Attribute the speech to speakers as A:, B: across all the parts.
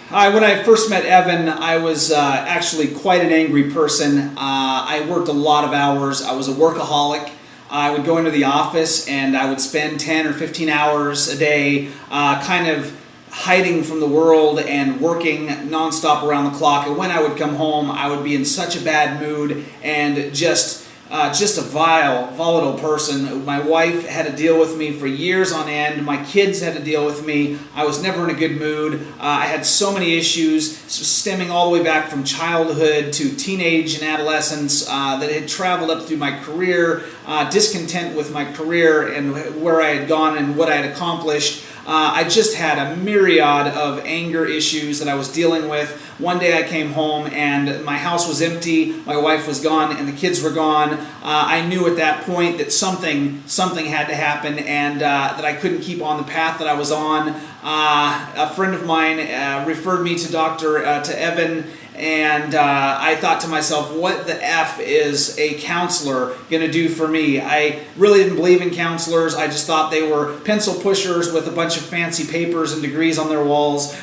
A: When I first met Evan, I was actually quite an angry person. I worked a lot of hours. I was a workaholic. I would go into the office and I would spend 10 or 15 hours a day kind of hiding from the world and working nonstop around the clock. And when I would come home, I would be in such a bad mood and just a volatile person. My wife had to deal with me for years on end. My kids had to deal with me. I was never in a good mood. I had so many issues stemming all the way back from childhood to teenage and adolescence that had traveled up through my career, discontent with my career and where I had gone and what I had accomplished. I just had a myriad of anger issues that I was dealing with. One day I came home and my house was empty, my wife was gone, and the kids were gone. I knew at that point that something had to happen and that I couldn't keep on the path that I was on. A friend of mine referred me to Evan, and I thought to myself, what the F is a counselor going to do for me? I really didn't believe in counselors. I just thought they were pencil pushers with a bunch of fancy papers and degrees on their walls.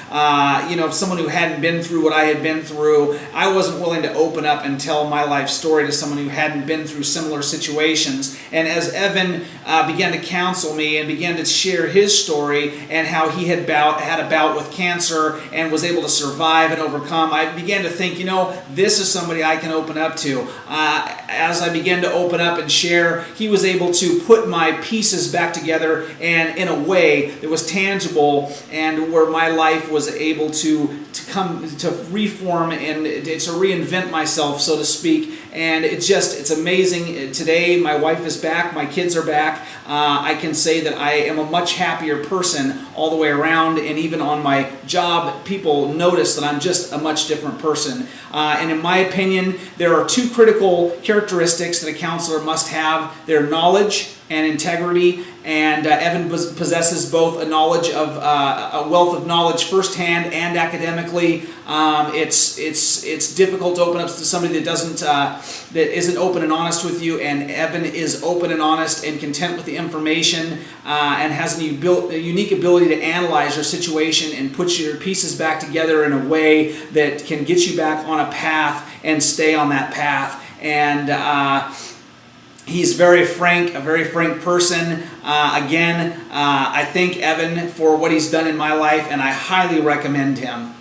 A: Someone who hadn't been through what I had been through. I wasn't willing to open up and tell my life story to someone who hadn't been through similar situations. And as Evan began to counsel me and began to share his story and how he had a bout with cancer and was able to survive and overcome, I began to think, this is somebody I can open up to. As I began to open up and share, he was able to put my pieces back together and in a way that was tangible and where my life was able to come to reform and to reinvent myself, so to speak. And it's amazing. Today my wife is back, my kids are back. I can say that I am a much happier person all the way around, and even on my job people notice that I'm just a much different person. And in my opinion, there are two critical characteristics that a counselor must have. Their knowledge and integrity, and Evan possesses both a wealth of knowledge firsthand and academically. It's difficult to open up to somebody that isn't open and honest with you, and Evan is open and honest and content with the information and has a unique ability to analyze your situation and put your pieces back together in a way that can get you back on a path and stay on that path. And he's a very frank person. I thank Evan for what he's done in my life, and I highly recommend him.